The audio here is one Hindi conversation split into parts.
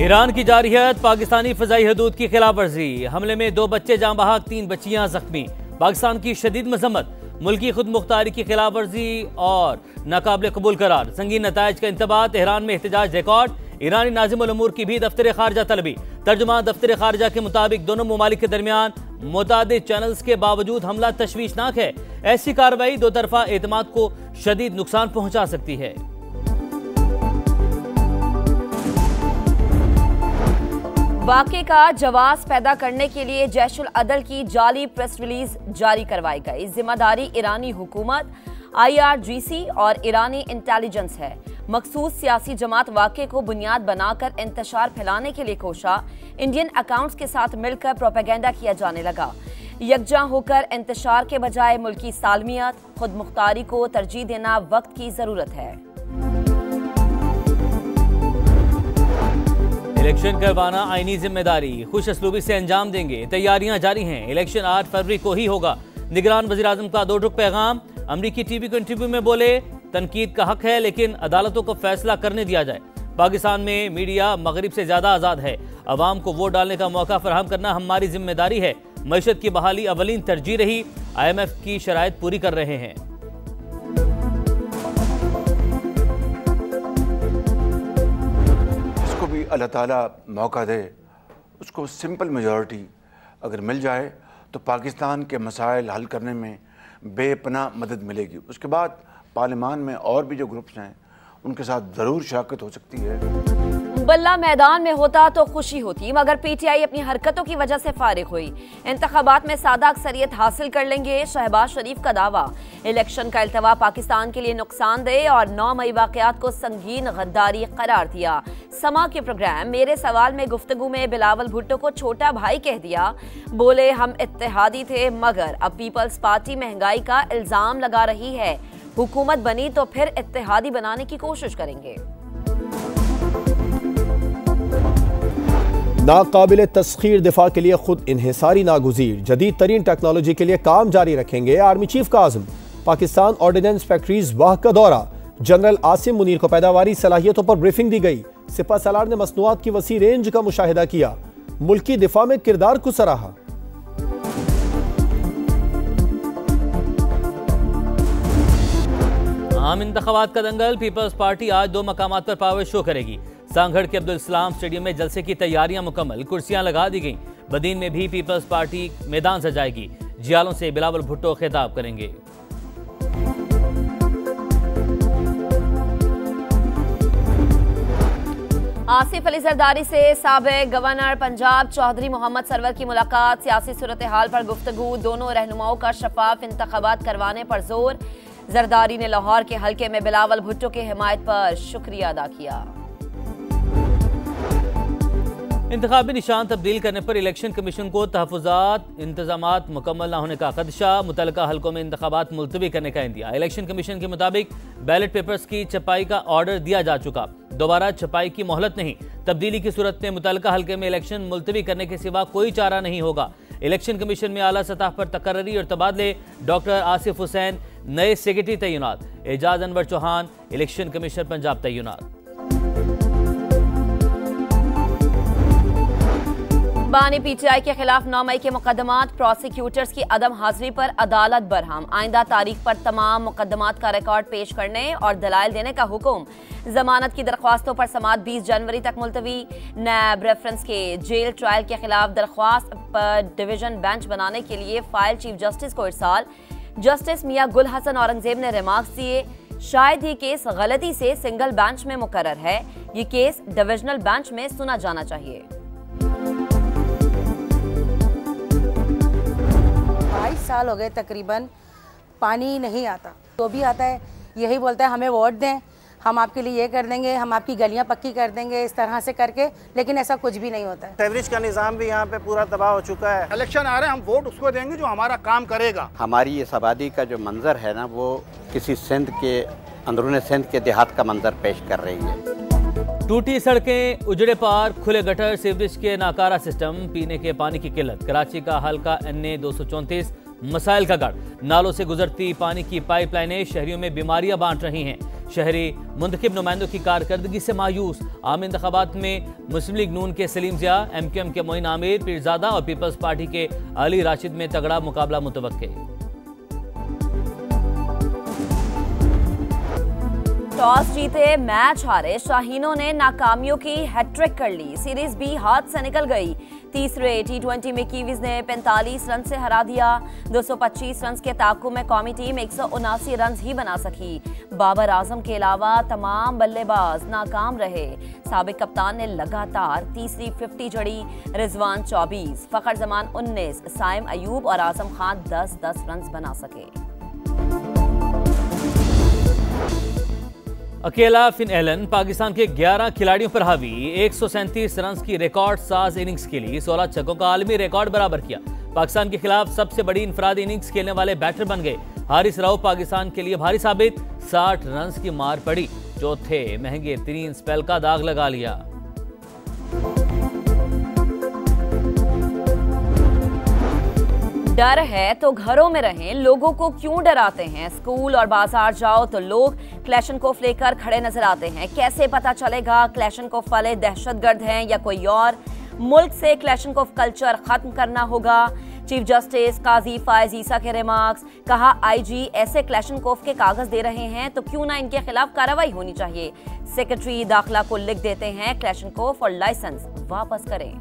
ईरान की जारियत पाकिस्तानी फजाई हदूद की खिलाफ वर्जी। हमले में 2 बच्चे जाँ बहक, 3 बच्चियां जख्मी। पाकिस्तान की शदीद मजम्मत। मुल्की खुद मुख्तारी की खिलाफ वर्जी और नाकाबिल कबूल करार। संगीन नताइज का इंतबाह। तेहरान में एहतजाज रिकॉर्ड। ईरानी नाज़िम उल उमूर की भी दफ्तर खारजा तलबी। तर्जुमान दफ्तर खारजा के मुताबिक दोनों ममालिक के दरमियान मुतादिद चैनल्स के बावजूद हमला तशवीशनाक है। ऐसी कार्रवाई दो तरफा एतमाद को शदीद नुकसान पहुंचा सकती है। वाक़े का जवाब पैदा करने के लिए जैश उल अदल की जाली प्रेस रिलीज जारी करवाई गई। जिम्मेदारी ईरानी हुकूमत, IRGC और ईरानी इंटेलिजेंस है। मखसूस सियासी जमात वाक़े को बुनियाद बनाकर इंतशार फैलाने के लिए कोशा। इंडियन अकाउंट्स के साथ मिलकर प्रोपेगेंडा किया जाने लगा। यकजा होकर इंतशार के बजाय मुल्की सालमियत, खुद मुख्तारी को तरजीह देना वक्त की जरूरत है। इलेक्शन करवाना आईनी जिम्मेदारी, खुश असलूबी से अंजाम देंगे। तैयारियां जारी हैं। इलेक्शन 8 फरवरी को ही होगा। निगरान वज़ीर-ए-आज़म का 2 रुख पैगाम। अमरीकी टीवी को इंटरव्यू में बोले, तनकीद का हक है लेकिन अदालतों को फैसला करने दिया जाए। पाकिस्तान में मीडिया मगरिब से ज्यादा आज़ाद है। अवाम को वोट डालने का मौका फराहम करना हमारी जिम्मेदारी है। मईशत की बहाली अवलीन तरजीह रही। IMF की शराइत पूरी कर रहे हैं। इसको भी अल्लाह ताला मौका दे, उसको सिंपल मेजॉरिटी अगर मिल जाए तो पाकिस्तान के मसाइल हल करने में बेपनाह मदद मिलेगी। उसके बाद पार्लियामान में और भी जो ग्रुप्स हैं उनके साथ ज़रूर शिरकत हो सकती है। बल्ला मैदान में होता तो खुशी होती, मगर PTI अपनी हरकतों की वजह से फारिग हुई। इंतखाबात में सादा अक्सरियत हासिल कर लेंगे, शहबाज शरीफ का दावा। इलेक्शन का इल्तवा पाकिस्तान के लिए नुकसानदेह और 9 मई वाक़यात को संगीन गद्दारी करार दिया। समा के प्रोग्राम मेरे सवाल में गुफ्तगू में बिलावल भुट्टो को छोटा भाई कह दिया। बोले, हम इत्तेहादी थे मगर अब पीपल्स पार्टी महंगाई का इल्जाम लगा रही है। हुकूमत बनी तो फिर इत्तेहादी बनाने की कोशिश करेंगे। नाकाबिल तस्खीर दिफा के लिए खुद इन्हिसारी नागुज़ीर, जदीद तरीन टेक्नोलॉजी के लिए काम जारी रखेंगे। आर्मी चीफ का आज़म। पाकिस्तान ऑर्डिनेंस फैक्ट्रीज वाह का दौरा। जनरल आसिम मुनीर को पैदावारी सलाहियतों पर ब्रीफिंग दी गई। सिपा सलार ने मसनूआत की वसी रेंज का मुशाहिदा किया। मुल्की दिफा में किरदार को सराहा। आम इंतखाबात का दंगल। पीपल्स पार्टी आज 2 मकामात पर पावर शो करेगी। सांगढ़ के अब्दुल सलाम स्टेडियम में जलसे की तैयारियां मुकम्मल। कुर्सियां लगा दी गईं। बदीन में भी पीपल्स पार्टी मैदान सजाएगी। जियालों से बिलावल भुट्टो खिताब करेंगे। आसिफ अली जरदारी से साबिक गवर्नर पंजाब चौधरी मोहम्मद सरवर की मुलाकात। सियासी सूरत हाल पर गुफ्तगू। दोनों रहनुमाओं का शफाफ इंतखाबात करवाने पर जोर। जरदारी ने लाहौर के हल्के में बिलावल भुट्टो की हिमायत पर शुक्रिया अदा किया। इंतखाबी निशान तब्दील करने पर इलेक्शन कमीशन को तहफ़्फ़ुज़ात इंतजामात मुकम्मल न होने का खदशा। मुतल्लिका हल्कों में इंतखाबात मुलतवी करने का इंदिया। इलेक्शन कमीशन के मुताबिक बैलेट पेपर्स की छपाई का ऑर्डर दिया जा चुका। दोबारा छपाई की मोहलत नहीं। तब्दीली की सूरत में मुतल्लिका हल्के में इलेक्शन मुलतवी करने के सिवा कोई चारा नहीं होगा। इलेक्शन कमीशन में आला सतह पर तकर्री और तबादले। डॉक्टर आसिफ हुसैन नए सेक्रेटरी तैनात। एजाज अनवर चौहान इलेक्शन कमिश्नर पंजाब तैनात। बानी PTI के खिलाफ 9 मई के मुकदमात। प्रोसिक्यूटर्स की अदम हाजिरी पर अदालत बरहम। आइंदा तारीख पर तमाम मुकदमात का रिकॉर्ड पेश करने और दलाइल देने का हुक्म। जमानत की दरख्वास्तों पर समाअत 20 जनवरी तक मुलतवी। नैब रेफरेंस के जेल ट्रायल के खिलाफ दरख्वास्त पर डिवीजन बेंच बनाने के लिए फाइल चीफ जस्टिस को इरसाल। जस्टिस मियां गुल हसन औरंगजेब ने रिमार्क्स दिए, शायद ये केस गलती से सिंगल बेंच में मुकर्रर है। ये केस डिविजनल बेंच में सुना जाना चाहिए। 22 साल हो गए तकरीबन, पानी नहीं आता। तो भी आता है, यही बोलता है हमें वोट दें, हम आपके लिए ये कर देंगे, हम आपकी गलियां पक्की कर देंगे, इस तरह से करके, लेकिन ऐसा कुछ भी नहीं होता है। सीवरेज का निज़ाम भी यहाँ पे पूरा तबाह हो चुका है। इलेक्शन आ रहे हैं, हम वोट उसको देंगे जो हमारा काम करेगा। हमारी ये आबादी का जो मंजर है ना, वो किसी सिंध के अंदरूनी सिंध के देहात का मंजर पेश कर रही है। टूटी सड़कें, उजड़े पार्क, खुले गटर, सीवरेज के नाकारा सिस्टम, पीने के पानी की किल्लत। कराची का हल्का NA 234 मसाइल का गढ़। नालों से गुजरती पानी की पाइपलाइनें शहरियों में बीमारियां बांट रही हैं। शहरी मुंतखब नुमाइंदों की कारकर्दगी से मायूस। आम इंतखाबात में मुस्लिम लीग नून के सलीम जिया, MQM के मोइन आमिर पीरजादा और पीपल्स पार्टी के अली राशिद में तगड़ा मुकाबला मुतवक्के। टॉस जीते मैच हारे शाहीनों ने नाकामियों की हैट्रिक कर ली। सीरीज भी हाथ से निकल गई। तीसरे T20 में कीवीज ने 45 रन से हरा दिया। 225 रन के ताक़ुब में कौमी टीम 179 रन ही बना सकी। बाबर आजम के अलावा तमाम बल्लेबाज नाकाम रहे। साबिक कप्तान ने लगातार तीसरी 50 जड़ी। रिजवान 24, फखर जमान 19, साइम अयूब और आजम खान 10-10 रन बना सके। अकेला फिन एलन पाकिस्तान के 11 खिलाड़ियों पर हावी। 137 रन की रिकॉर्ड साज इनिंग्स के लिए 16 छक्कों का आलमी रिकॉर्ड बराबर किया। पाकिस्तान के खिलाफ सबसे बड़ी इंफरादी इनिंग्स खेलने वाले बैटर बन गए। हारिस राव पाकिस्तान के लिए भारी साबित। 60 रन की मार पड़ी। चौथे महंगे तरीन स्पेल का दाग लगा लिया। डर है तो घरों में रहें, लोगों को क्यों डराते हैं? स्कूल और बाजार जाओ तो लोग क्लैशनकोफ लेकर खड़े नजर आते हैं। कैसे पता चलेगा क्लैशनकोफ वाले दहशतगर्द हैं या कोई और? मुल्क से क्लैशनकोफ कल्चर खत्म करना होगा। चीफ जस्टिस काजी फायज ईसा के रिमार्क्स। कहा IG ऐसे क्लैशनकोफ के कागज दे रहे हैं तो क्यों ना इनके खिलाफ कार्रवाई होनी चाहिए। सेक्रेटरी दाखिला को लिख देते हैं क्लैशनकोफ और लाइसेंस वापस करें।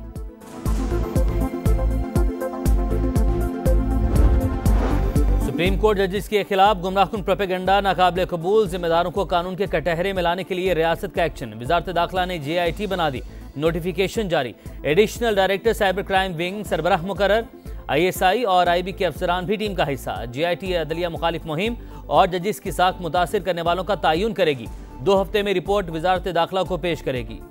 सुप्रीम कोर्ट जजेस के खिलाफ गुमराहकुन प्रोपेगेंडा नाकाबिले कबूल। जिम्मेदारों को कानून के कटहरे में लाने के लिए रियासत का एक्शन। वजारत दाखिला ने JIT बना दी। नोटिफिकेशन जारी। Additional director cyber crime wing सरबराह मुकर्रर। ISI और IB के अफसरान भी टीम का हिस्सा। JIT अदलिया मुखालिफ मुहिम और जजेस की साख मुतासिर करने वालों का तयन करेगी। 2 हफ्ते में रिपोर्ट वजारत दाखिला को पेश करेगी।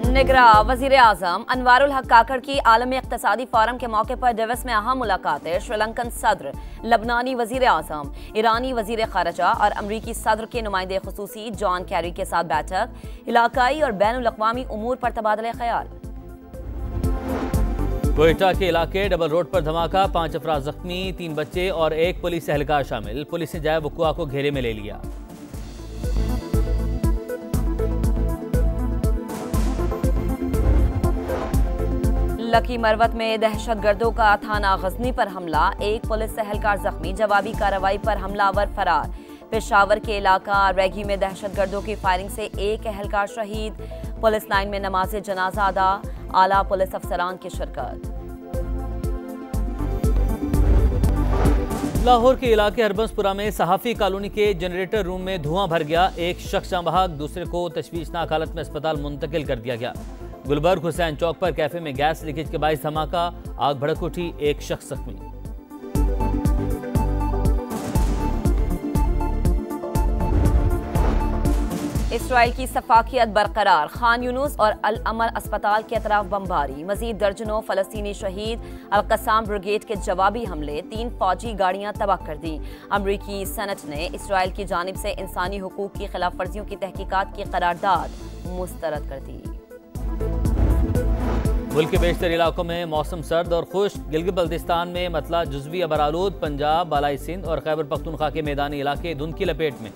निगरा वजीर आजम अनवारुल हक काकड़ की आलमी इक्तिसादी फोरम के मौके पर डेविस में अहम मुलाकातें। श्रीलंकन सदर, लबनानी वजीर आजम, ईरानी वजीर खारजा और अमरीकी सदर के नुमाइंदे खुसूसी जॉन कैरी के साथ बैठक। इलाकाई और बैनुल अक़वामी उमूर पर तबादले ख्याल। कोयटा के इलाके डबल रोड पर धमाका। 5 अफराद जख्मी, 3 बच्चे और 1 पुलिस एहलकार शामिल। पुलिस ने जाए वक़ुआ को घेरे में ले लिया। लकी मरवत में दहशतगर्दों का थाना गजनी पर हमला। 1 पुलिस एहलकार जख्मी। जवाबी कार्रवाई पर हमलावर फरार। पेशावर के इलाका रेगी में दहशतगर्दों की फायरिंग से 1 एहलकार शहीद। पुलिस लाइन में नमाज जनाजा अदा। आला पुलिस अफसरान की शिरकत। लाहौर के इलाके हरबंसपुरा में सहाफ़ी कॉलोनी के जनरेटर रूम में धुआं भर गया। 1 शख्स जाँ बहक, दूसरे को तशवीशनाक हालत में अस्पताल मुंतकिल कर दिया गया। गुलबर्ग हुसैन चौक पर कैफे में गैस लीकेज के बाइस धमाका। आग भड़क उठी, 1 शख्स जख्मी। इसराइल की सफाकियत बरकरार। खान यूनुस और अल अमल अस्पताल के अतराफ बमबारी। मजीद दर्जनों फलस्तीनी शहीद। अल कसाम ब्रिगेड के जवाबी हमले। 3 फौजी गाड़ियां तबाह कर दी। अमरीकी सेनेट ने इसराइल की जानिब से इंसानी हुकूक की खिलाफ वर्जियों की तहकीकात की करारदाद मुस्तरद कर दी। मुल्क के बेशतर इलाकों में मौसम सर्द और खुश्क। गिलगित बल्तिस्तान में मतला जुज़वी अबरालूद। पंजाब, बालाई सिंध और खैबर पख्तूनख्वा के मैदानी इलाके धुंध की लपेट में।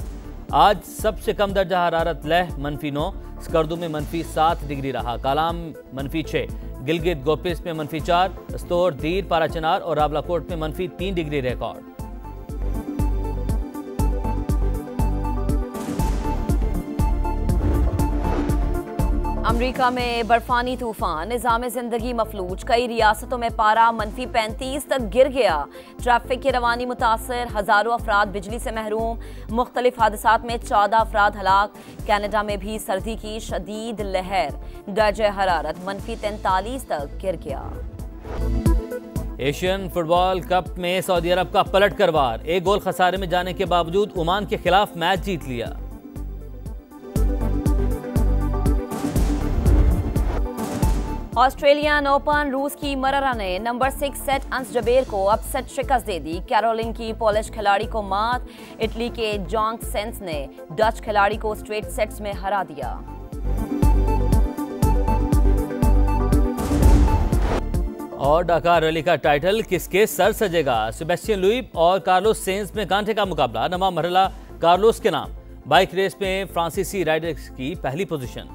आज सबसे कम दर्जा हरारत लेह -9, स्कर्दू में -7 डिग्री रहा। कालाम -6, गिलगित गोपिस में -4, स्तोर, दीर, पाराचनार और रावलाकोट में -3 डिग्री रिकॉर्ड। अमरीका में बर्फानी तूफान। निज़ाम जिंदगी मफलूज। कई रियासतों में पारा -35 तक गिर गया। ट्रैफिक की रवानी मुतासर। हजारों अफराद बिजली से महरूम। मुख्तलिफ हादसात में 14 अफराद हलाक। कनाडा में भी सर्दी की शदीद लहर। दर्जा हरारत -43 तक गिर गया। एशियन फुटबॉल कप में सऊदी अरब का पलट कर वार। 1 गोल खसारे में जाने के बावजूद ओमान के खिलाफ मैच जीत लिया। Australian open. रूस की मररा ने नंबर 6 सेट अंस जबेर को अपसेट शिकस्त दे दी। कैरोलिन की पोलिश खिलाड़ी को मात। इटली के जॉन्ग सेंस ने डच खिलाड़ी को स्ट्रेट सेट्स में हरा दिया। और डकार रैली का टाइटल किसके सर सजेगा? सेबेस्टियन लुई और कार्लोस सेंज में कांटे का मुकाबला। नवा मरहला कार्लोस के नाम। बाइक रेस में फ्रांसीसी राइडर्स की पहली पोजीशन।